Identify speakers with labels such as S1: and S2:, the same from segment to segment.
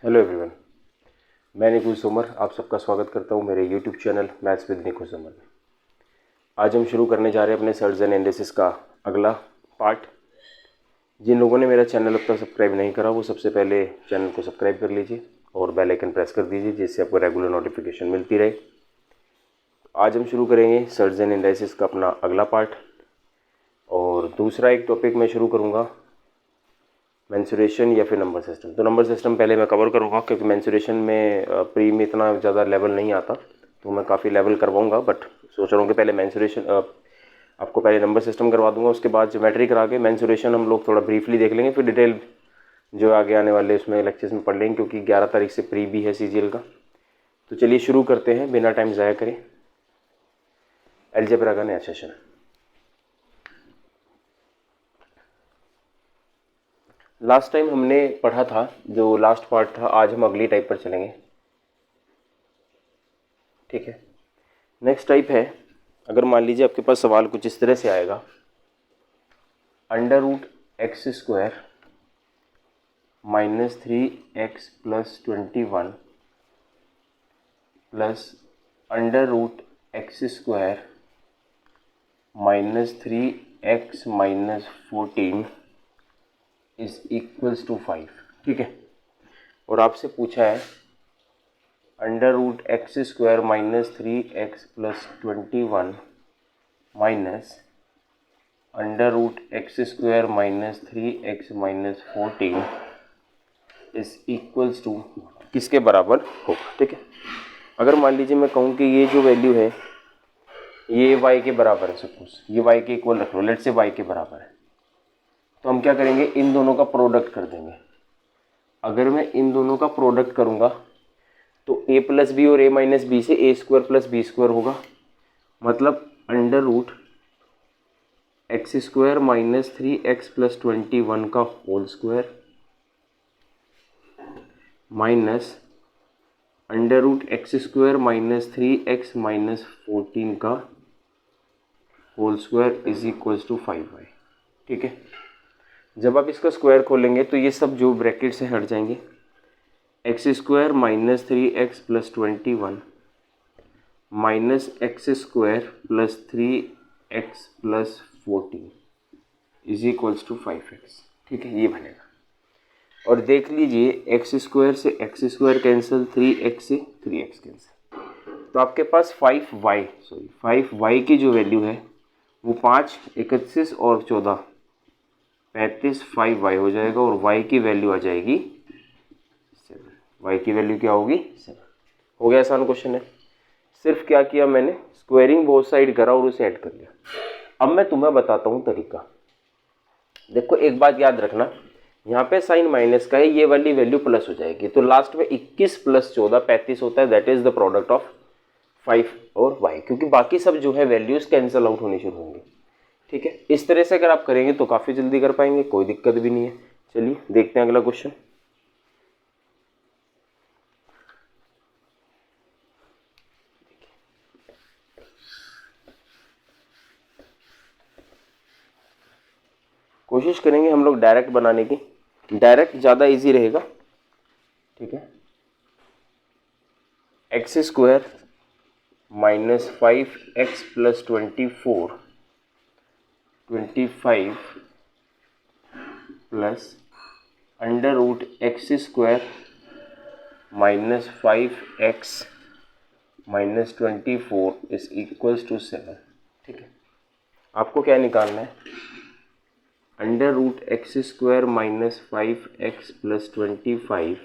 S1: Hello everyone, मैं निखुल Somer आप सबका स्वागत करता हूं मेरे YouTube channel maths with Nikhul Somar में। आज हम शुरू करने जा रहे हैं अपने सर्ट्स एंड इंडेक्सेस का अगला पार्ट। जिन लोगों ने मेरा चैनल अब तक सब्सक्राइब नहीं करा वो सबसे पहले चैनल को सब्सक्राइब कर लीजिए और बेल आइकन प्रेस कर दीजिए जिससे आपको रेगुलर नोटिफिकेशन मिलती रहे। आज हम शुरू करेंगे सर्ट्स एंड इंडेक्सेस का अपना अगला पार्ट और दूसरा एक टॉपिक मैं शुरू करूँगा मेंसुरेशन या फिर नंबर सिस्टम। तो नंबर सिस्टम पहले मैं कवर करूँगा क्योंकि मेंसुरेशन में प्री में इतना ज़्यादा लेवल नहीं आता, तो मैं काफ़ी लेवल करवाऊँगा, बट सोच रहा हूँ कि पहले मेंसुरेशन आपको पहले नंबर सिस्टम करवा दूँगा, उसके बाद ज्योमेट्री करा के मेंसुरेशन हम लोग थोड़ा ब्रीफली देख लेंगे, फिर डिटेल जो आगे आने वाले उसमें लेक्चर्स में पढ़ लेंगे क्योंकि 11 तारीख से प्री भी है CGL का। तो चलिए शुरू करते हैं बिना टाइम ज़ाया करें अलजेब्रा का नया सेशन। लास्ट टाइम हमने पढ़ा था, जो लास्ट पार्ट था, आज हम अगली टाइप पर चलेंगे। ठीक है, नेक्स्ट टाइप है, अगर मान लीजिए आपके पास सवाल कुछ इस तरह से आएगा, √x² - 3x + 21 plus √x² - 3x - 14 is equals to 5। ठीक है, और आपसे पूछा है √x² - 3x + 21 minus √x² - 3x - 14 is equals to किसके बराबर होगा। ठीक है, अगर मान लीजिए मैं कहूँ कि ये जो वैल्यू है ये y के बराबर है, सपोज ये y के इक्वल रख लो, लेट से y के बराबर है, तो हम क्या करेंगे, इन दोनों का प्रोडक्ट कर देंगे। अगर मैं इन दोनों का प्रोडक्ट करूंगा तो a + b और a - b से a² + b² होगा, मतलब √x² - 3x + 21 का whole square minus √x² - 3x - 14 का whole square is equals to 5y। ठीक है, जब आप इसका स्क्वायर खोलेंगे तो ये सब जो ब्रैकेट से हट जाएंगे, x² - 3x + 21 minus x² + 3x + 14 is equals to 5x। ठीक है, ये बनेगा। और देख लीजिए x² से x² कैंसिल, 3x से 3x कैंसिल, तो आपके पास 5y की जो वैल्यू है वो 5, 31 और 14 35 5y हो जाएगा और y की वैल्यू आ जाएगी 7। y की वैल्यू क्या होगी 7। हो गया, आसान क्वेश्चन है। सिर्फ क्या किया मैंने, स्क्वायरिंग बोथ साइड करा और उसे ऐड कर लिया। अब मैं तुम्हें बताता हूँ तरीका। देखो एक बात याद रखना, यहाँ पे साइन माइनस का है, ये वाली वैल्यू प्लस हो जाएगी, तो लास्ट में 21 + 14 35 होता है, that is the product of 5 और y, क्योंकि बाकी सब जो है वैल्यूज कैंसिल आउट होनी शुरू होंगी। ठीक है, इस तरह से अगर आप करेंगे तो काफ़ी जल्दी कर पाएंगे, कोई दिक्कत भी नहीं है। चलिए देखते हैं अगला क्वेश्चन। कोशिश करेंगे हम लोग डायरेक्ट बनाने की, डायरेक्ट ज़्यादा इजी रहेगा। ठीक है, x² - 5x + 24 25 plus √x² - 5x - 24 is equals to 7। ठीक है, आपको क्या निकालना है, √x² - 5x + 25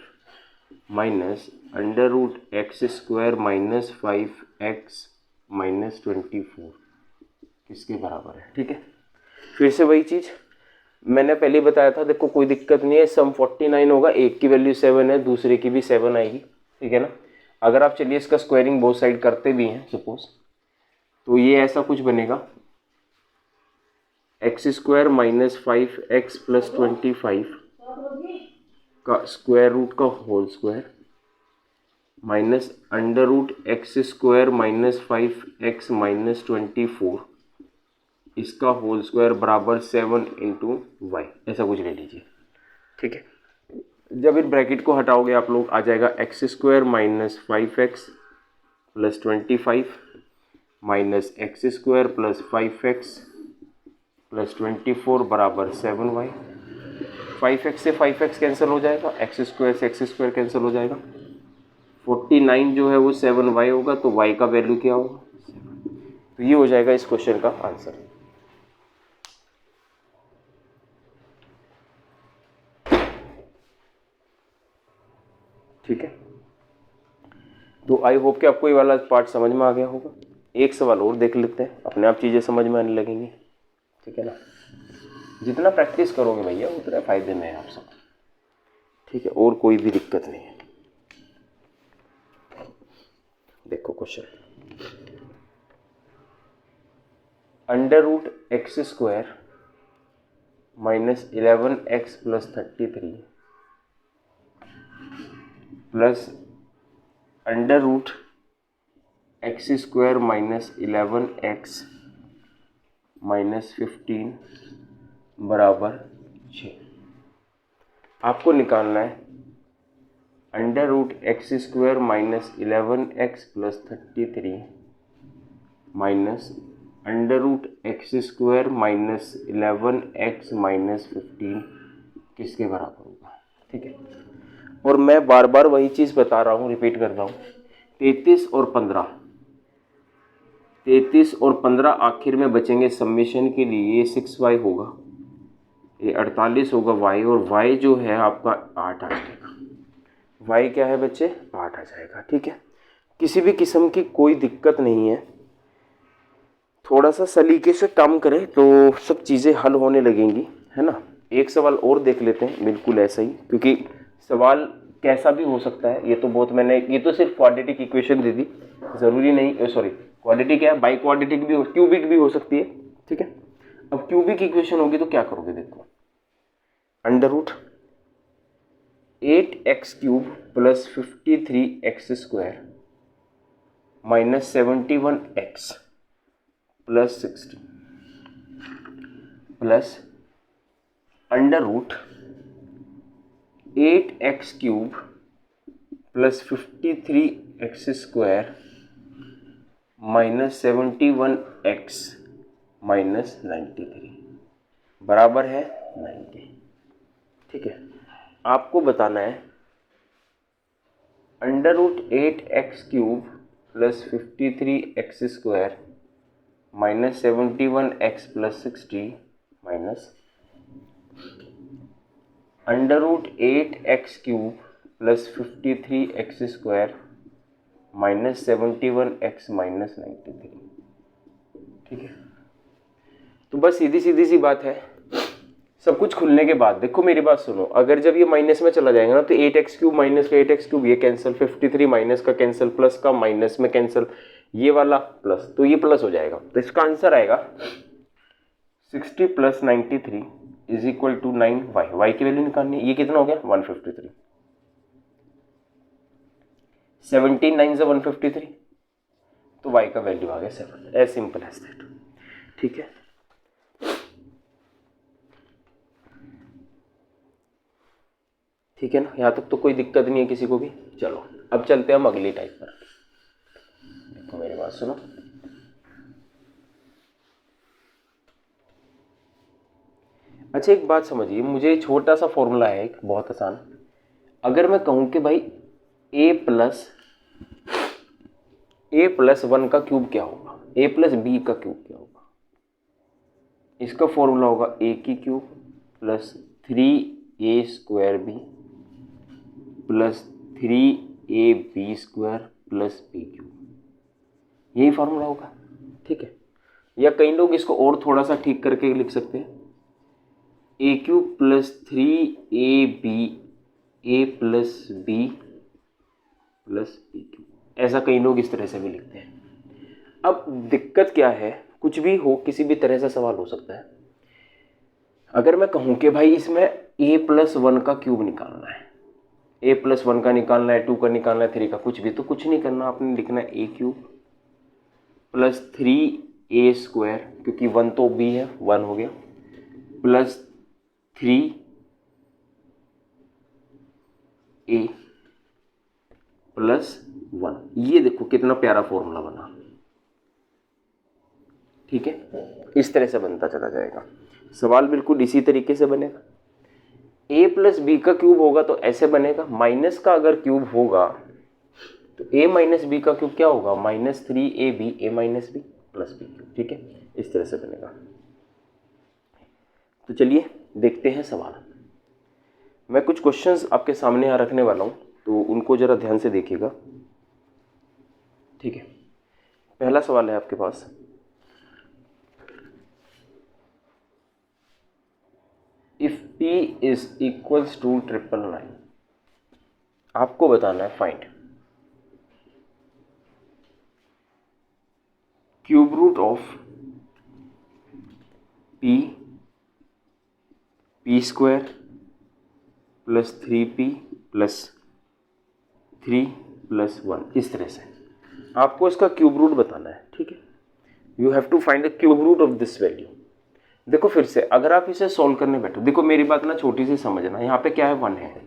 S1: minus √x² - 5x - 24 किसके बराबर है। ठीक है, फिर से वही चीज़ मैंने पहले बताया था, देखो कोई दिक्कत नहीं है, सम 49 होगा, एक की वैल्यू 7 है, दूसरे की भी 7 आएगी। ठीक है ना, अगर आप चलिए इसका स्क्वायरिंग बोथ साइड करते भी हैं सपोज, तो ये ऐसा कुछ बनेगा, x² - 5x + 25 का स्क्वायर रूट का whole square minus √x² - 5x - 24 इसका होल स्क्वायर बराबर 7 × y, ऐसा कुछ ले लीजिए। ठीक है, जब इन ब्रैकेट को हटाओगे आप लोग, आ जाएगा x square minus 5x plus 25 minus x square plus 5x plus 24 बराबर 7y। 5x से 5x कैंसिल हो जाएगा, एक्स स्क्वायर से एक्स स्क्वायर कैंसिल हो जाएगा, 49 जो है वो 7y होगा, तो y का वैल्यू क्या होगा, तो ये हो जाएगा इस क्वेश्चन का आंसर। ठीक है, तो आई होप कि आपको ये वाला पार्ट समझ में आ गया होगा। एक सवाल और देख लेते हैं, अपने आप चीज़ें समझ में आने लगेंगी। ठीक है ना, जितना प्रैक्टिस करोगे भैया उतना फायदे में है आप सब। ठीक है, और कोई भी दिक्कत नहीं है। देखो question, under root x square minus 11x plus 33 plus under root x square minus 11x minus 15 बराबर 6। आपको निकालना है under root x square minus 11x plus 33 minus under root x square minus 11x minus 15 किसके बराबर होगा। ठीक है, और मैं बार बार वही चीज़ बता रहा हूँ, रिपीट कर रहा हूँ, 33 और 15 आखिर में बचेंगे समेशन के लिए, ये 6y होगा, ये 48 होगा y, और y जो है आपका 8 आ जाएगा। y क्या है बच्चे, 8 आ जाएगा। ठीक है, किसी भी किस्म की कोई दिक्कत नहीं है, थोड़ा सा सलीके से काम करें तो सब चीज़ें हल होने लगेंगी, है ना। एक सवाल और देख लेते हैं, बिल्कुल ऐसा ही, क्योंकि सवाल कैसा भी हो सकता है। ये तो बहुत मैंने, ये तो सिर्फ क्वाड्रेटिक इक्वेशन दे दी, ज़रूरी नहीं, सॉरी क्वाड्रेटिक है, बाई क्वाड्रेटिक भी हो, क्यूबिक भी हो सकती है। ठीक है, अब क्यूबिक इक्वेशन होगी तो क्या करोगे, देखो under root 8x cube plus 53x square minus 71x plus 60 plus under root 8x cube plus 53x square minus 71x minus 93 बराबर है 90। ठीक है, आपको बताना है under root 8x cube plus 53x square minus 71x plus 60 minus under root 8x cube plus 53x square minus 71x minus 93। ठीक है, तो बस सीधी सीधी सी बात है। सब कुछ खुलने के बाद देखो मेरी बात सुनो, अगर जब ये माइनस में चला जाएगा ना तो 8x क्यूब माइनस का 8x क्यूब ये कैंसिल, 53 माइनस का कैंसिल, प्लस का माइनस में कैंसिल, ये वाला प्लस, तो ये प्लस हो जाएगा। तो इसका आंसर आएगा 60 plus 93 is equal to 9y। y की वैल्यू निकालनी है, ये कितना हो गया 153, 17 9 से 153, तो y का वैल्यू आ गया 7। As simple as that. ठीक है, ठीक है ना, यहाँ तक तो कोई दिक्कत नहीं है किसी को भी। चलो अब चलते हैं हम अगली टाइप पर। देखो मेरी बात सुनो, अच्छा एक बात समझिए, मुझे छोटा सा फॉर्मूला है एक बहुत आसान। अगर मैं कहूँ कि भाई a प्लस 1 का क्यूब क्या होगा, a प्लस बी का क्यूब क्या होगा, इसका फॉर्मूला होगा a की cube plus 3a square b plus 3ab square plus b cube, यही फॉर्मूला होगा। ठीक है, या कई लोग इसको और थोड़ा सा ठीक करके लिख सकते हैं, a cube plus 3ab a plus b plus b cube, ऐसा कई लोग इस तरह से भी लिखते हैं। अब दिक्कत क्या है, कुछ भी हो, किसी भी तरह से सवाल हो सकता है। अगर मैं कहूँ कि भाई इसमें a प्लस 1 का क्यूब निकालना है, a प्लस 1 का निकालना है, 2 का निकालना है, 3 का, कुछ भी, तो कुछ नहीं करना, आपने लिखना है a cube plus 3a square, क्योंकि 1 तो b है, 1 हो गया, प्लस 3 ए प्लस 1। ये देखो कितना प्यारा फॉर्मूला बना, ठीक है। इस तरह से बनता चला जाएगा। सवाल बिल्कुल इसी तरीके से बनेगा। a प्लस बी का क्यूब होगा तो ऐसे बनेगा, माइनस का अगर क्यूब होगा तो a माइनस बी का क्यूब क्या होगा, -3ab a minus b plus b cube, ठीक है। इस तरह से बनेगा। तो चलिए देखते हैं सवाल। मैं कुछ क्वेश्चंस आपके सामने यहाँ रखने वाला हूँ, तो उनको जरा ध्यान से देखिएगा, ठीक है। पहला सवाल है आपके पास, if p is equals to 999, आपको बताना है find cube root of p square plus 3p plus 3 plus 1। इस तरह से आपको इसका क्यूब रूट बताना है, ठीक है। You have to find the cube root of this value. देखो फिर से, अगर आप इसे सॉल्व करने बैठो, देखो मेरी बात ना छोटी सी समझना, यहाँ पे क्या है 1 है।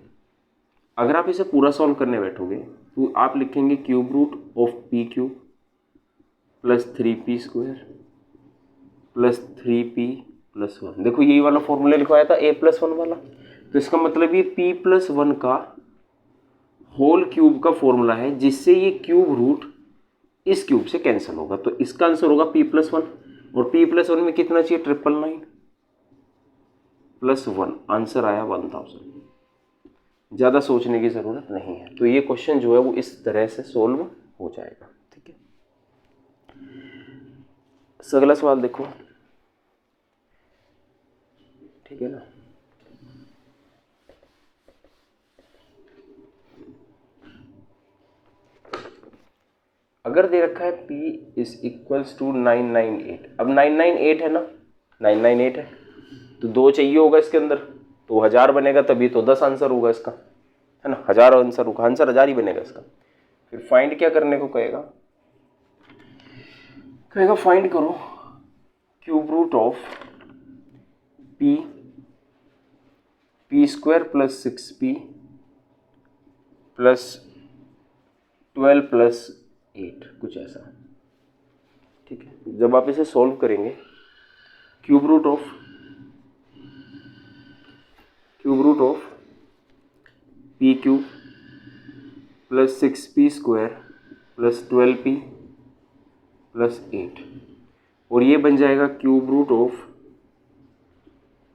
S1: अगर आप इसे पूरा सॉल्व करने बैठोगे तो आप लिखेंगे cube root of p cube plus 3p square plus 3p plus 1। देखो यही वाला फॉर्मूला लिखवाया था a प्लस 1 वाला, तो इसका मतलब ये p प्लस 1 का होल क्यूब का फॉर्मूला है, जिससे ये क्यूब रूट इस क्यूब से कैंसिल होगा। तो इसका आंसर होगा p प्लस 1, और p प्लस 1 में कितना चाहिए, 999 प्लस 1, आंसर आया 1000। ज़्यादा सोचने की ज़रूरत नहीं है। तो ये क्वेश्चन जो है वो इस तरह से सोल्व हो जाएगा, ठीक है। अगला सवाल देखो, ठीक है ना। अगर दे रखा है p इज इक्वल्स टू 998, अब 998 है ना, 998 है तो 2 चाहिए होगा इसके अंदर, तो 1000 बनेगा, तभी तो 10 आंसर होगा इसका, है ना। 1000 आंसर होगा, आंसर 1000 ही बनेगा इसका। फिर फाइंड क्या करने को कहेगा, कहेगा फाइंड करो cube root of p square plus 6p plus 12 plus 8, कुछ ऐसा, ठीक है। जब आप इसे सॉल्व करेंगे, cube root of p cube plus 6p square plus 12p plus 8, और ये बन जाएगा cube root of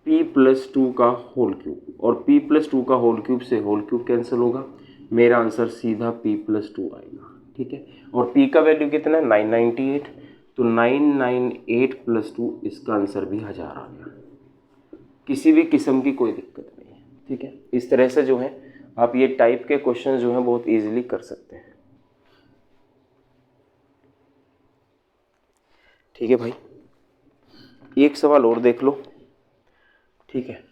S1: p plus 2 का होल क्यूब, और p प्लस 2 का होल क्यूब से होल क्यूब कैंसिल होगा, मेरा आंसर सीधा p प्लस 2 आएगा, ठीक है। और p का वैल्यू कितना है, 998, तो 998 प्लस 2, इसका आंसर भी 1000 आ गया। किसी भी किस्म की कोई दिक्कत नहीं है, ठीक है। इस तरह से जो है आप ये टाइप के क्वेश्चन जो हैं बहुत इजीली कर सकते हैं, ठीक है भाई। एक सवाल और देख लो, ठीक है,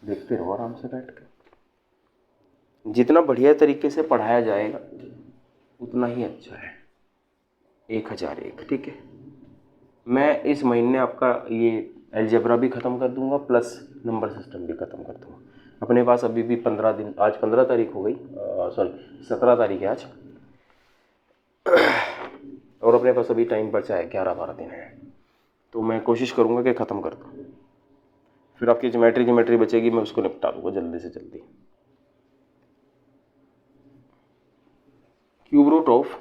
S1: देखते रहो आराम से बैठ कर। जितना बढ़िया तरीके से पढ़ाया जाएगा उतना ही अच्छा है। 1001, ठीक है। मैं इस महीने आपका ये अलजेब्रा भी ख़त्म कर दूंगा, प्लस नंबर सिस्टम भी ख़त्म कर दूंगा। अपने पास अभी भी 15 दिन, आज 15 तारीख हो गई, सॉरी 17 तारीख है आज, और अपने पास अभी टाइम बचा है 11-12 दिन है, तो मैं कोशिश करूँगा कि ख़त्म कर दूँ। फिर आपकी ज्योमेट्री बचेगी, मैं उसको निपटा दूँगा जल्दी से जल्दी। Cube root of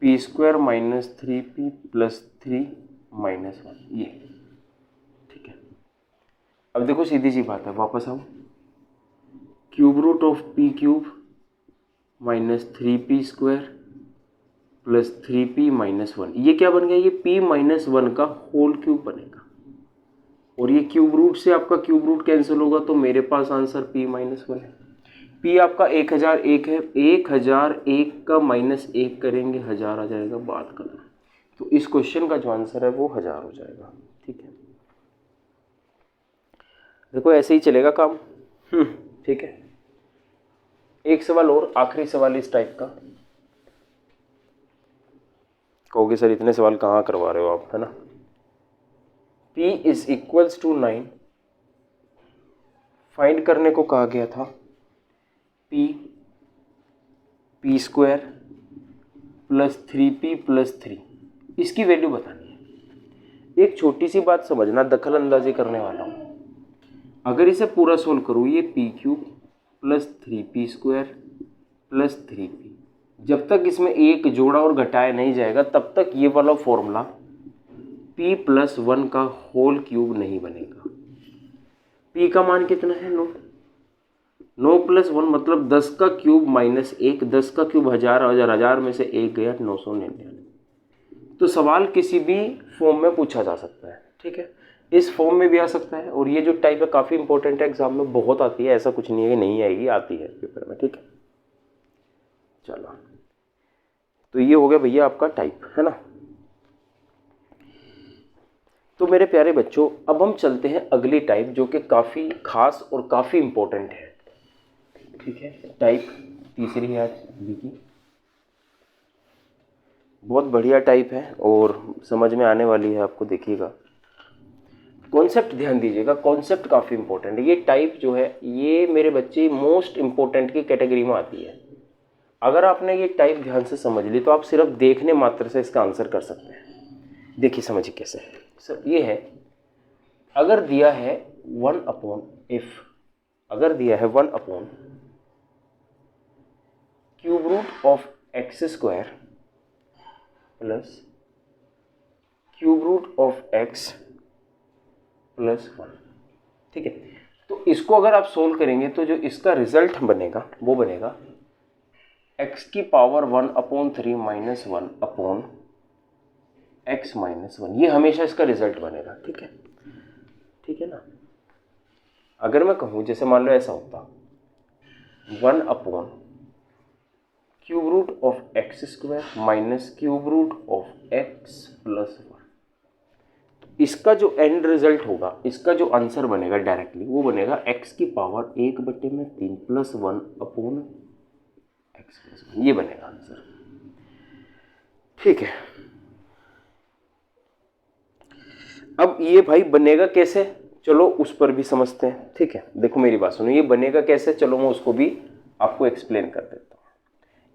S1: p square minus 3p plus 3 minus 1, ये, ठीक है। अब देखो सीधी सी बात है, वापस आओ, cube root of p cube minus 3p square plus 3p minus 1, ये क्या बन गया, ये p माइनस 1 का होल क्यूब बनेगा, और ये क्यूब रूट से आपका क्यूब रूट कैंसिल होगा, तो मेरे पास आंसर p माइनस 1 है। p आपका 1001 है, 1001 का माइनस 1 करेंगे 1000 आ जाएगा, बात खत्म। तो इस क्वेश्चन का जो आंसर है वो 1000 हो जाएगा, ठीक है। देखो ऐसे ही चलेगा काम, ठीक है। एक सवाल और, आखिरी सवाल इस टाइप का। कहोगे सर इतने सवाल कहाँ करवा रहे हो आप, है ना। p is equals to 9 find करने को कहा गया था P square plus 3p plus 3, इसकी वैल्यू बतानी है। एक छोटी सी बात समझना, दखल अंदाजी करने वाला हूँ। अगर इसे पूरा सोल्व करूँ, ये P cube plus 3p square plus 3p, जब तक इसमें एक जोड़ा और घटाया नहीं जाएगा तब तक ये वाला फॉर्मूला p प्लस 1 का होल क्यूब नहीं बनेगा। p का मान कितना है? 9। 9 प्लस 1 मतलब 10 का क्यूब माइनस 1, 10 का क्यूब 1000, 1000 में से 1 गया 999। तो सवाल किसी भी फॉर्म में पूछा जा सकता है, ठीक है, इस फॉर्म में भी आ सकता है। और ये जो टाइप है काफ़ी इंपॉर्टेंट है, एग्जाम में बहुत आती है, ऐसा कुछ नहीं है कि नहीं आएगी, आती है पेपर में, ठीक है। चलो, तो ये हो गया भैया आपका टाइप, है ना। तो मेरे प्यारे बच्चों, अब हम चलते हैं अगली टाइप जो कि काफ़ी खास और काफ़ी इंपॉर्टेंट है, ठीक है। टाइप तीसरी है बी की, बहुत बढ़िया टाइप है और समझ में आने वाली है आपको, देखिएगा। कॉन्सेप्ट ध्यान दीजिएगा, कॉन्सेप्ट काफ़ी इंपॉर्टेंट है। ये टाइप जो है ये मेरे बच्चे मोस्ट इंपॉर्टेंट की कैटेगरी में आती है। अगर आपने ये टाइप ध्यान से समझ ली तो आप सिर्फ देखने मात्र से इसका आंसर कर सकते हैं। देखिए समझिए कैसे है सर। ये है, अगर दिया है 1/f, अगर दिया है 1/ cube root of x square plus cube root of x plus 1, ठीक है। तो इसको अगर आप सोल्व करेंगे तो जो इसका रिजल्ट बनेगा वो बनेगा x की पावर 1/3 माइनस 1/x माइनस 1। ये हमेशा इसका रिजल्ट बनेगा, ठीक है, ठीक है ना। अगर मैं कहूँ जैसे मान लो ऐसा होता 1/ cube root of x square minus cube root of x plus 1, इसका जो एंड रिजल्ट होगा, इसका जो आंसर बनेगा डायरेक्टली वो बनेगा x की पावर 1/3 प्लस 1/x प्लस 1, ये बनेगा आंसर, ठीक है। अब ये भाई बनेगा कैसे, चलो उस पर भी समझते हैं, ठीक है। देखो मेरी बात सुनो, ये बनेगा कैसे, चलो मैं उसको भी आपको एक्सप्लेन कर देता हूँ।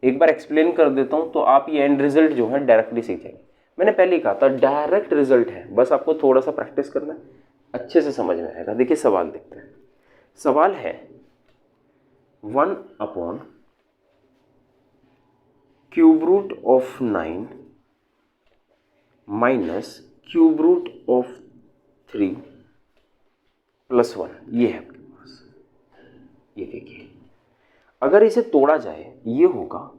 S1: एक बार एक्सप्लेन कर देता हूँ तो आप ये एंड रिजल्ट जो है डायरेक्टली सीख जाएंगे। मैंने पहले ही कहा था डायरेक्ट रिजल्ट है, बस आपको थोड़ा सा प्रैक्टिस करना है, अच्छे से समझ में आएगा। देखिए सवाल देखते हैं। सवाल है 1/ cube root of 9 minus cube root of 3 plus 1, ये है आपके पास। ये देखिए, अगर इसे तोड़ा जाए ये होगा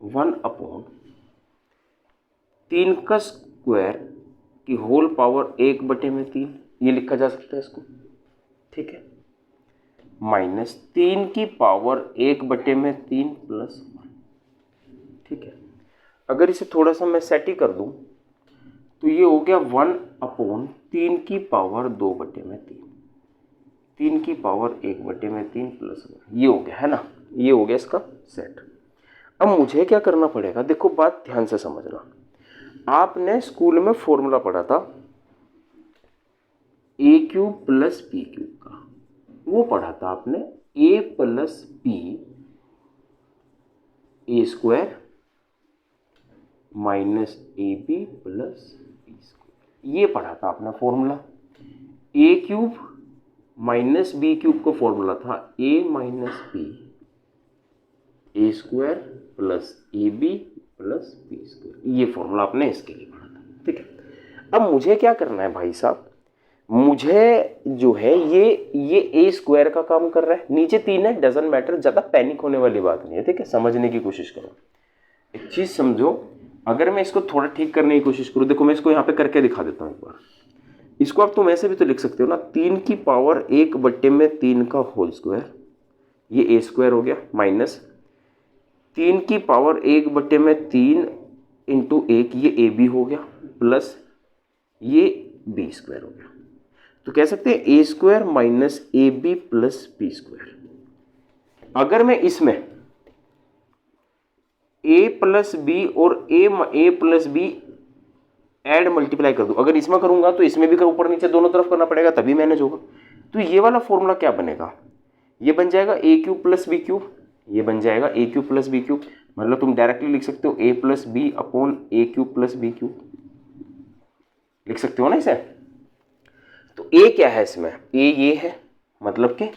S1: 1/3 का स्क्वायर की होल पावर 1/3, ये लिखा जा सकता है इसको, ठीक है, माइनस 3 की पावर 1/3 प्लस 1, ठीक है। अगर इसे थोड़ा सा मैं सेट ही कर दूं तो ये हो गया 1/3 की पावर 2/3, 3 की पावर 1/3 प्लस 1, ये हो गया, है ना, ये हो गया इसका सेट। अब मुझे क्या करना पड़ेगा, देखो बात ध्यान से समझना। आपने स्कूल में फॉर्मूला पढ़ा था a³ प्लस b³ का, वो पढ़ा था आपने a plus b a square minus ab plus b square, ये पढ़ा था आपने फॉर्मूला। a³ माइनस b³ का फॉर्मूला था a minus b a square plus ab plus b square, ये फॉर्मूला आपने इसके लिए पढ़ा था, ठीक है। अब मुझे क्या करना है भाई साहब, मुझे जो है ये a स्क्वायर का काम कर रहा है, नीचे 3 है, डजंट मैटर, ज़्यादा पैनिक होने वाली बात नहीं है, ठीक है। समझने की कोशिश करो, एक चीज़ समझो। अगर मैं इसको थोड़ा ठीक करने की कोशिश करूँ, देखो मैं इसको यहाँ पे करके दिखा देता हूँ एक बार। इसको आप तुम ऐसे भी तो लिख सकते हो ना, 3 की पावर 1/3 का होल स्क्वायर, ये a स्क्वायर हो गया, माइनस 3 की पावर 1/3 इंटू 1, ये ab हो गया, प्लस ये b स्क्वायर हो गया। तो कह सकते हैं a square minus ab plus b square. अगर मैं इसमें a प्लस b और a plus b add multiply कर दूं, अगर इसमें करूंगा तो इसमें भी ऊपर नीचे दोनों तरफ करना पड़ेगा, तभी मैनेज होगा। तो ये वाला फॉर्मूला क्या बनेगा, ये बन जाएगा ए क्यूब प्लस बी क्यूब, ये बन जाएगा ए क्यूब प्लस बी क्यूब, मतलब तुम डायरेक्टली लिख सकते हो ए प्लस बी अपॉन ए क्यूब प्लस बी क्यूब, लिख सकते हो ना इसे। तो ए क्या है इसमें, ए ये है, मतलब कि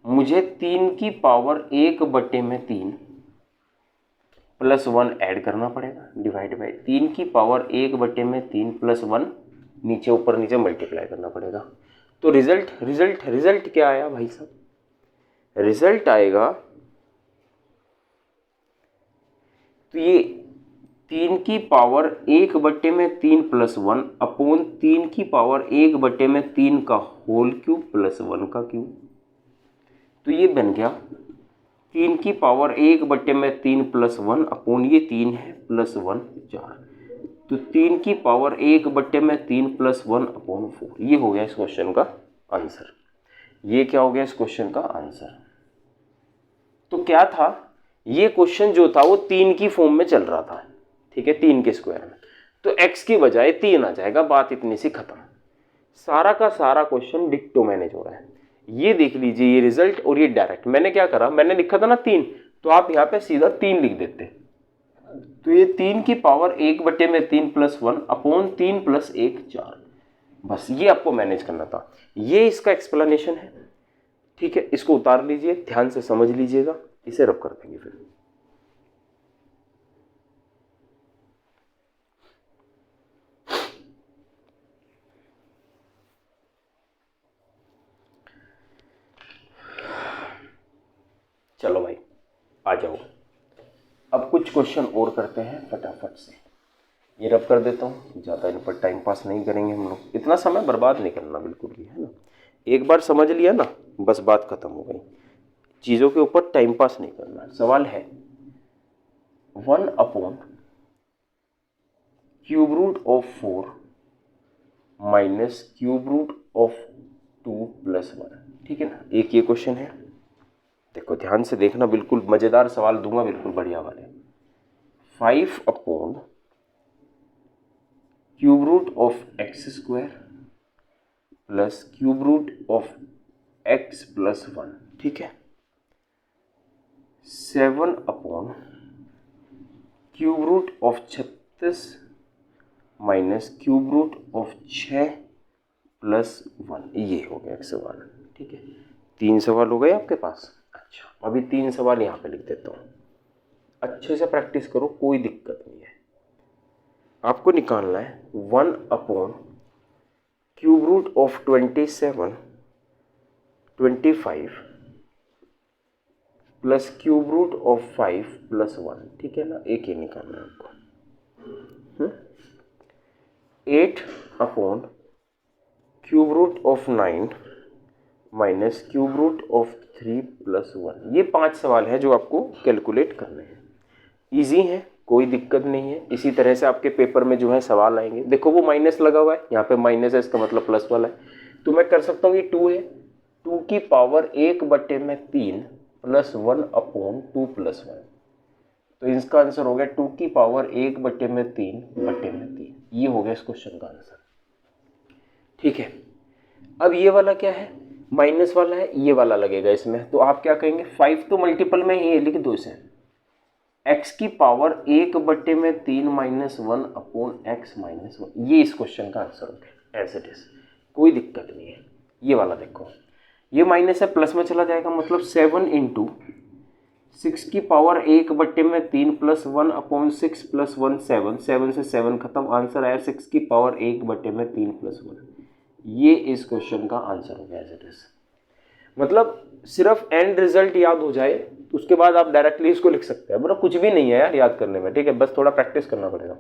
S1: मुझे 3 की पावर 1/3 प्लस 1 ऐड करना पड़ेगा, डिवाइड बाई 3 की पावर 1/3 प्लस 1 नीचे ऊपर नीचे मल्टीप्लाई करना पड़ेगा। तो रिजल्ट क्या आया भाई साहब, रिजल्ट आएगा, तो ये 3 की पावर 1/3 प्लस 1 अपॉन 3 की पावर 1/3 का होल क्यूब प्लस 1 का क्यूब। तो ये बन गया 3 की पावर 1/3 प्लस 1 अपॉन ये 3 है प्लस 1 4, तो 3 की पावर 1/3 प्लस 1 अपॉन 4। ये हो गया इस क्वेश्चन का आंसर, ये क्या हो गया इस क्वेश्चन का आंसर। तो क्या था, ये क्वेश्चन जो था वो 3 की फॉर्म में चल रहा था, ठीक है, 3 के स्क्वायर में, तो x की बजाय 3 आ जाएगा, बात इतनी सी खत्म। सारा का सारा क्वेश्चन डिक्टो मैनेज हो रहा है। ये देख लीजिए, ये रिजल्ट और ये डायरेक्ट। मैंने क्या करा, मैंने लिखा था ना 3, तो आप यहाँ पे सीधा 3 लिख देते, तो ये 3 की पावर 1/3 प्लस 1 अपॉन 3 प्लस 1 4, बस ये आपको मैनेज करना था। ये इसका एक्सप्लेनेशन है, ठीक है। इसको उतार लीजिए, ध्यान से समझ लीजिएगा, इसे रब कर देंगे फिर। चलो भाई आ जाओ, अब कुछ क्वेश्चन और करते हैं फटाफट से। ये रब कर देता हूँ, ज़्यादा इन पर टाइम पास नहीं करेंगे हम लोग, इतना समय बर्बाद नहीं करना बिल्कुल भी, है ना। एक बार समझ लिया ना, बस बात खत्म हो गई, चीज़ों के ऊपर टाइम पास नहीं करना। सवाल है 1 upon cube root of 4 minus cube root of 2 plus 1, ठीक है ना। एक ये क्वेश्चन है, देखो ध्यान से देखना, बिल्कुल मज़ेदार सवाल दूंगा, बिल्कुल बढ़िया वाले। 5 upon cube root of x square plus cube root of x plus 1, ठीक है। 7 upon cube root of 36 minus cube root of 6 plus 1, ये हो गया एक सवाल, ठीक है। 3 सवाल हो गए आपके पास। अच्छा, अभी 3 सवाल यहाँ पे लिख देता हूँ, अच्छे से प्रैक्टिस करो, कोई दिक्कत नहीं है। आपको निकालना है 1 upon cube root of 27 25 plus cube root of 5 plus 1, ठीक है ना। एक ही निकालना है आपको। 8 upon cube root of 9 minus cube root of 3 plus 1। ये 5 सवाल है जो आपको कैलकुलेट करने हैं, इजी है, कोई दिक्कत नहीं है। इसी तरह से आपके पेपर में जो है सवाल आएंगे। देखो वो माइनस लगा हुआ है, यहाँ पे माइनस है, इसका मतलब प्लस वाला है, तो मैं कर सकता हूँ, ये 2 है, 2 की पावर 1/3 प्लस 1 अपॉन 2 प्लस 1, तो इसका आंसर हो गया 2 की पावर 1/3/3। ये हो गया इस क्वेश्चन का आंसर, ठीक है। अब ये वाला क्या है, माइनस वाला है, ये वाला लगेगा इसमें, तो आप क्या कहेंगे, 5 तो मल्टीपल में ही लिख दो इसे, x की power 1/3 minus 1 upon x minus 1। ये इस क्वेश्चन का आंसर हो गया, एज इट इज, कोई दिक्कत नहीं है। ये वाला देखो, ये माइनस है, प्लस में चला जाएगा, मतलब 7 इंटू 6 की पावर 1/3 प्लस 1 अपॉन 6 प्लस 1 7, 7 से 7 खत्म, आंसर आया 6 की पावर 1/3 प्लस 1। ये इस क्वेश्चन का आंसर हो गया एज इट इज। मतलब सिर्फ एंड रिजल्ट याद हो जाए, तो उसके बाद आप डायरेक्टली इसको लिख सकते हैं, मतलब कुछ भी नहीं है यार याद करने में, ठीक है, बस थोड़ा प्रैक्टिस करना पड़ेगा।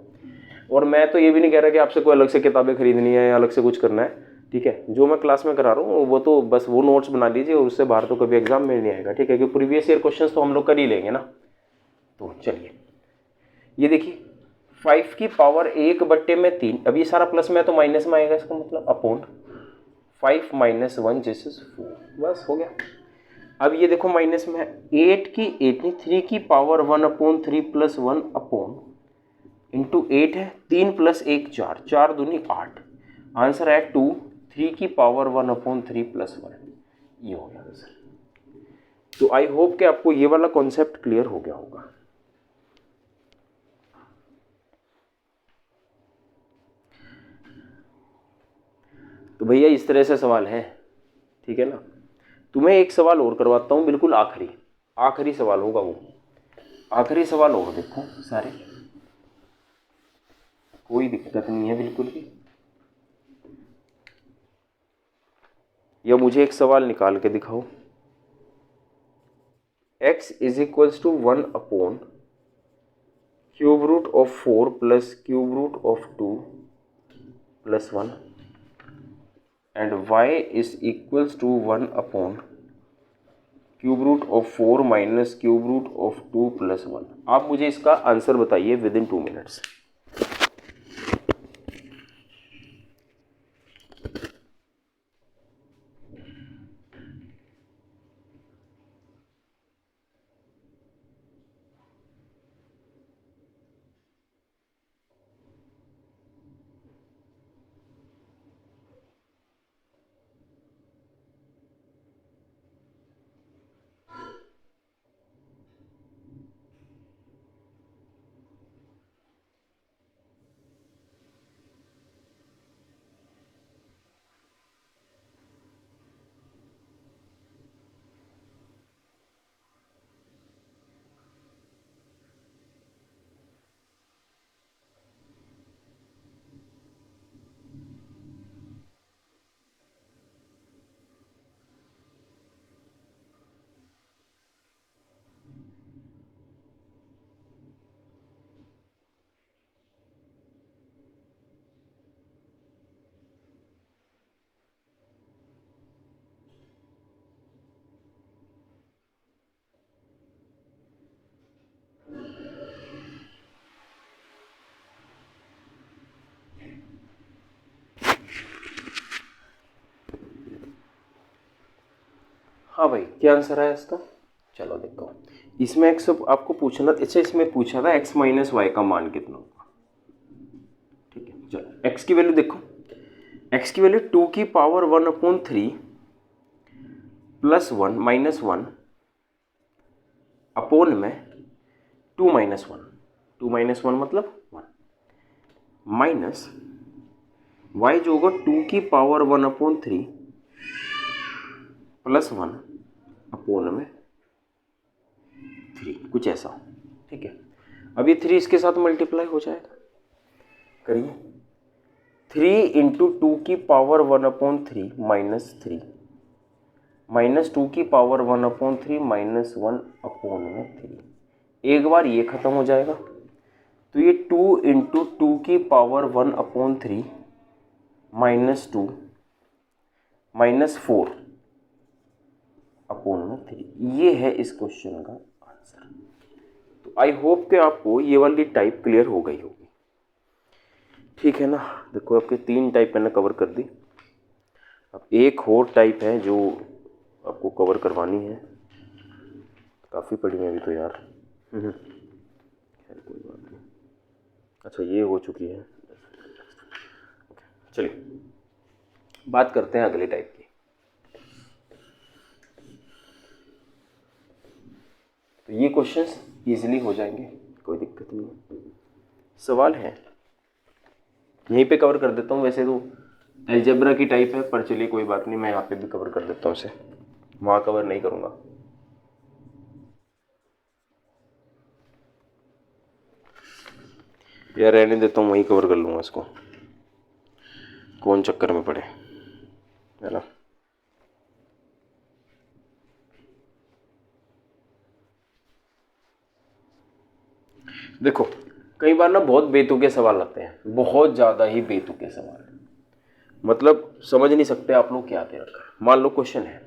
S1: और मैं तो ये भी नहीं कह रहा कि आपसे कोई अलग से किताबें खरीदनी है या अलग से कुछ करना है, ठीक है। जो मैं क्लास में करा रहा हूँ वो तो बस वो नोट्स बना लीजिए, और उससे बाहर तो कभी एग्जाम में नहीं आएगा, ठीक है, क्योंकि प्रीवियस ईयर क्वेश्चन तो हम लोग कर ही लेंगे ना। तो चलिए ये देखिए, 5 की पावर 1/3, अब ये सारा प्लस में है तो माइनस में आएगा, इसका मतलब अपॉन 5 माइनस 1 जिस इज 4, बस हो गया। अब ये देखो माइनस में है, 8 की 3 की पावर 1/3 प्लस 1 अपॉन इंटू 8 है, 3 प्लस 1 4, 4 दूनी 8, आंसर है 2, 3 की पावर 1/3 प्लस 1। ये हो गया आंसर। तो आई होप कि आपको ये वाला कॉन्सेप्ट क्लियर हो गया होगा। तो भैया इस तरह से सवाल है, ठीक है ना। तुम्हें एक सवाल और करवाता हूँ, बिल्कुल आखिरी आखिरी सवाल होगा वो। आखिरी सवाल और देखो सारे, कोई दिक्कत नहीं है बिल्कुल भी। या मुझे एक सवाल निकाल के दिखाओ। x is equals to 1 upon cube root of 4 plus cube root of 2 plus 1 and y is equals to 1 upon cube root of 4 minus cube root of 2 plus 1। आप मुझे इसका आंसर बताइए विद इन 2 मिनट्स। हाँ भाई, क्या answer है इसका? चलो देखो, इसमें एक्स आपको पूछना, अच्छा इसमें पूछा था एक्स माइनस वाई का मान कितना होगा। ठीक है, चलो एक्स की वैल्यू देखो। एक्स की वैल्यू 2 की power 1 upon 3 plus 1 minus 1 upon में 2 माइनस 1, 2 माइनस 1 मतलब 1 माइनस वाई जो होगा 2 की पावर 1 अपॉन 3 प्लस 1 अपोन में 3, कुछ ऐसा। ठीक है, अब ये 3 इसके साथ मल्टीप्लाई हो जाएगा, करिए। 3 इंटू 2 की पावर 1 अपॉन 3 माइनस 3 माइनस 2 की पावर 1 अपॉन 3 माइनस 1 अपोन में 3। एक बार ये खत्म हो जाएगा, तो ये 2 इंटू 2 की power 1 upon 3 minus 2 minus 4 upon में 3। ये है इस क्वेश्चन का आंसर। तो आई होप कि आपको ये वाली टाइप क्लियर हो गई होगी, ठीक है ना। देखो आपके 3 टाइप मैंने कवर कर दी। अब एक और टाइप है जो आपको कवर करवानी है, काफ़ी पड़ी है अभी तो यार। खैर कोई बात नहीं। अच्छा ये हो चुकी है, चलिए बात करते हैं अगले टाइप की। तो ये क्वेश्चंस इजीली हो जाएंगे, कोई दिक्कत नहीं है। सवाल है यहीं पे कवर कर देता हूँ, वैसे तो अलजेब्रा की टाइप है, पर चलिए कोई बात नहीं, मैं यहाँ पे भी कवर कर देता हूँ इसे, वहाँ कवर नहीं करूँगा। यार रहने देता हूँ, वहीं कवर कर लूँगा इसको, कौन चक्कर में पड़े, है ना। देखो कई बार ना बहुत बेतुके सवाल आते हैं, बहुत ज़्यादा ही बेतुके सवाल, मतलब समझ नहीं सकते आप लोग क्या दे रखा। मान लो क्वेश्चन है,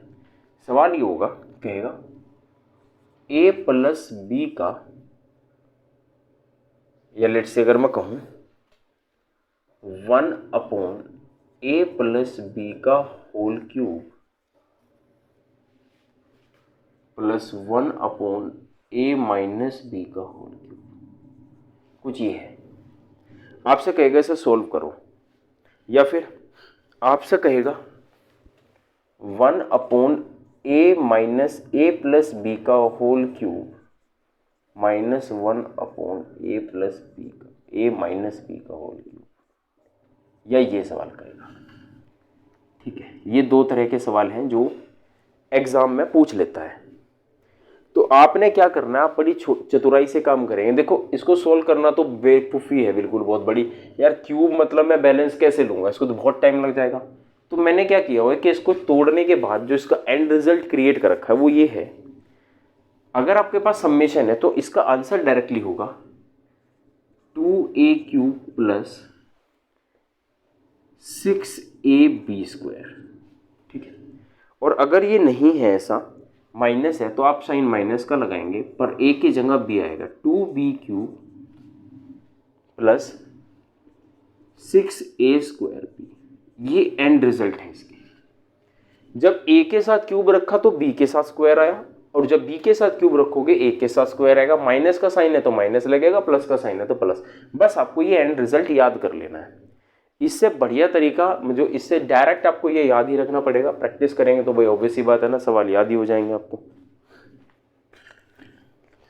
S1: सवाल ये होगा, कहेगा a प्लस बी का, या लेट से अगर मैं कहूँ 1 अपॉन a प्लस बी का whole cube plus 1 upon a minus b का होल क्यूब, कुछ ये है। आपसे कहेगा इसे सोल्व करो, या फिर आपसे कहेगा 1 अपॉन ए माइनस ए प्लस बी का होल क्यूब माइनस 1 अपॉन ए प्लस बी का ए माइनस बी का होल क्यूब, या ये सवाल करेगा। ठीक है, ये दो तरह के सवाल हैं जो एग्जाम में पूछ लेता है। तो आपने क्या करना है, आप बड़ी चतुराई से काम करेंगे। देखो इसको सोल्व करना तो बेवकूफ़ी है बिल्कुल, बहुत बड़ी। यार क्यूब मतलब मैं बैलेंस कैसे लूँगा, इसको तो बहुत टाइम लग जाएगा। तो मैंने क्या किया हुआ है कि इसको तोड़ने के बाद जो इसका एंड रिजल्ट क्रिएट कर रखा है वो ये है। अगर आपके पास समेशन है तो इसका आंसर डायरेक्टली होगा 2a cube plus 6ab square. ठीक है, और अगर ये नहीं है, ऐसा माइनस है, तो आप साइन माइनस का लगाएंगे, पर a की जगह b आएगा 2b cube plus 6a square b। ये एंड रिजल्ट है इसके। जब a के साथ क्यूब रखा तो b के साथ स्क्वायर आया, और जब b के साथ क्यूब रखोगे a के साथ स्क्वायर आएगा। माइनस का साइन है तो माइनस लगेगा, प्लस का साइन है तो प्लस। बस आपको ये एंड रिजल्ट याद कर लेना है। इससे बढ़िया तरीका, जो इससे डायरेक्ट आपको ये याद ही रखना पड़ेगा। प्रैक्टिस करेंगे तो भाई ऑब्वियस ही बात है ना, सवाल याद ही हो जाएंगे आपको।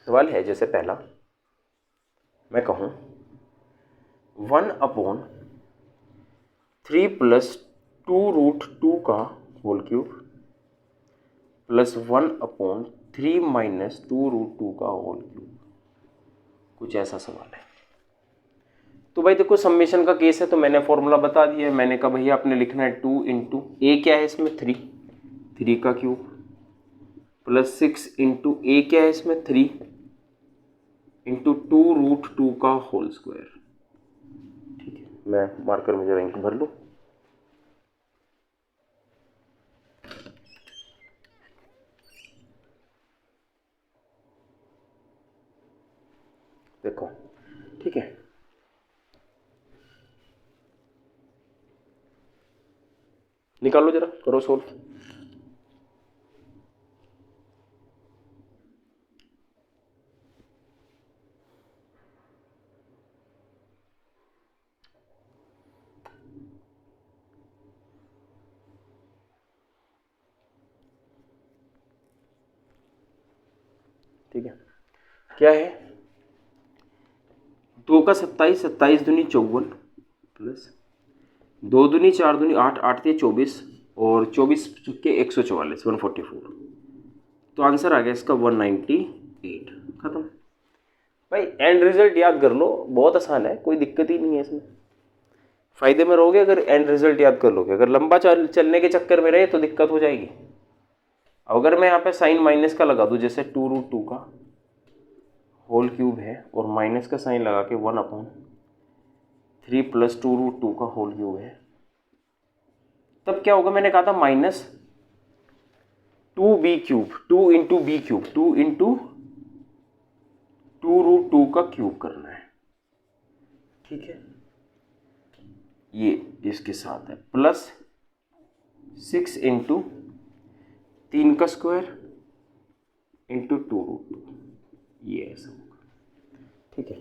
S1: सवाल है जैसे पहला, मैं कहूँ 1 अपॉन 3 प्लस 2√2 का whole cube plus 1 upon 3 minus 2√2 का होल क्यूब, कुछ ऐसा सवाल है। तो भाई देखो समेशन का केस है तो मैंने फॉर्मूला बता दिया है। मैंने कहा भैया आपने लिखना है 2 इंटू ए क्या है इसमें 3 का क्यूब प्लस 6 इंटू ए क्या है इसमें 3 इंटू 2√2 का होल स्क्वायर। ठीक है, मैं मार्कर में जरा इंक भर लूँ। देखो ठीक है, निकालो जरा, करो सोल्व। ठीक है, क्या है 2 का 27, 27 दूनी 54 प्लस 2 दूनी 4 दूनी 8, 8 के 24 और 24 के 144, 144। तो आंसर आ गया इसका 198। खत्म भाई। एंड रिजल्ट याद कर लो, बहुत आसान है, कोई दिक्कत ही नहीं है इसमें। फायदे में रहोगे अगर एंड रिजल्ट याद कर लोगे। अगर लंबा चलने के चक्कर में रहे तो दिक्कत हो जाएगी। अगर मैं यहाँ पे साइन माइनस का लगा दूँ, जैसे 2√2 का होल क्यूब है और माइनस का साइन लगा के 1 अपॉन 3 प्लस 2√2 का होल क्यूब है, तब क्या होगा, मैंने कहा था minus 2b cube, 2 into b cube, 2 into 2√2 का क्यूब करना है। ठीक है, ये इसके साथ है प्लस 6 इंटू 3 का स्क्वायर इंटू 2√2, ये ऐसा होगा। ठीक है,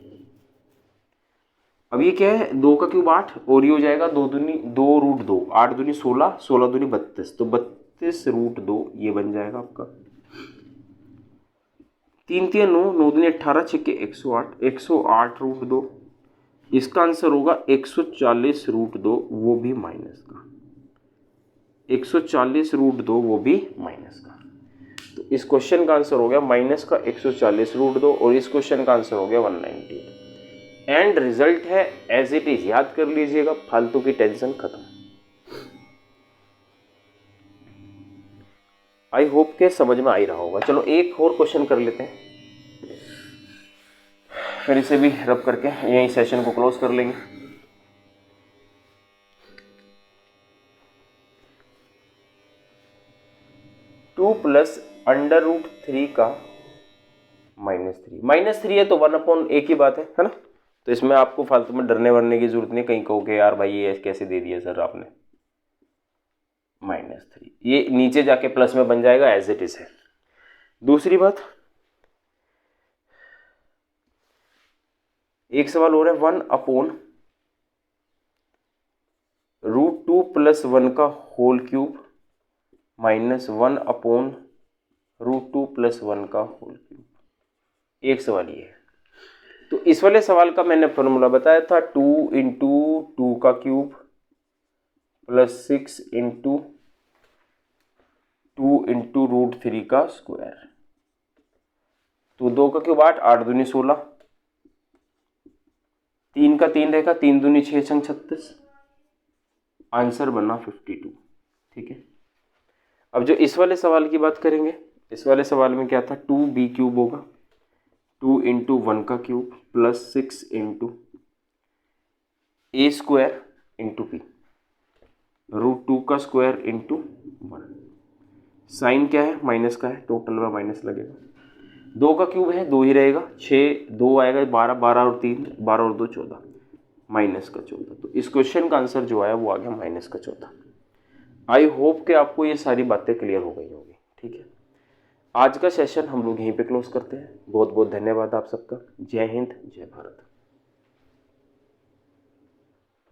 S1: अब ये क्या है, 2 का क्यूब 8 और ये हो जाएगा 2 दूनी 2√2, 8 दूनी 16, 16 दूनी 32, तो 32√2 ये बन जाएगा आपका। 3 3 9, 9 दूनी 18, 6 के 108, 108√2। इसका आंसर होगा 140√2, वो भी माइनस का। 140√2 वो भी माइनस का। तो इस क्वेश्चन का आंसर हो गया माइनस का 140√2 और इस क्वेश्चन का आंसर हो गया 198। एंड रिजल्ट है एज इट इज, याद कर लीजिएगा, फालतू की टेंशन खत्म। आई होप के समझ में आ ही रहा होगा। चलो एक और क्वेश्चन कर लेते हैं, फिर इसे भी रब करके यही सेशन को क्लोज कर लेंगे। टू प्लस √3 का -3 है तो 1 अपॉन ए की बात है ना। तो इसमें आपको फालतू में डरने वरने की जरूरत नहीं। कहीं कहोगे यार भाई ये कैसे दे दिया सर आपने, -3 ये नीचे जाके प्लस में बन जाएगा, एज इट इज है। दूसरी बात, एक सवाल हो रहा है 1 अपॉन √2 + 1 का होल क्यूब -1 अपॉन √2 + 1 का होल क्यूब। एक सवाल ये है। तो इस वाले सवाल का मैंने फॉर्मूला बताया था 2 × 2 का क्यूब प्लस 6 × 2 × √3 का स्क्वायर। तो 2 का क्यूब 8, 8 दूनी 16, 3 का 3 रहेगा, 3 दूनी 6 छंग 36, आंसर बना 52। ठीक है। अब जो इस वाले सवाल की बात करेंगे, इस वाले सवाल में क्या था, 2b³ होगा, 2 × 1 का क्यूब प्लस 6 × a² × p, √2 का स्क्वायर × 1। साइन क्या है, माइनस का है, टोटल में माइनस लगेगा। 2 का क्यूब है, 2 ही रहेगा, 6 2 आएगा, 12, 12 और 3, 12 और 2 14, माइनस का 14। तो इस क्वेश्चन का आंसर जो आया वो आ गया माइनस का 14। आई होप कि आपको ये सारी बातें क्लियर हो गई होगी। ठीक है, आज का सेशन हम लोग यहीं पे क्लोज करते हैं। बहुत बहुत धन्यवाद आप सबका। जय हिंद, जय भारत।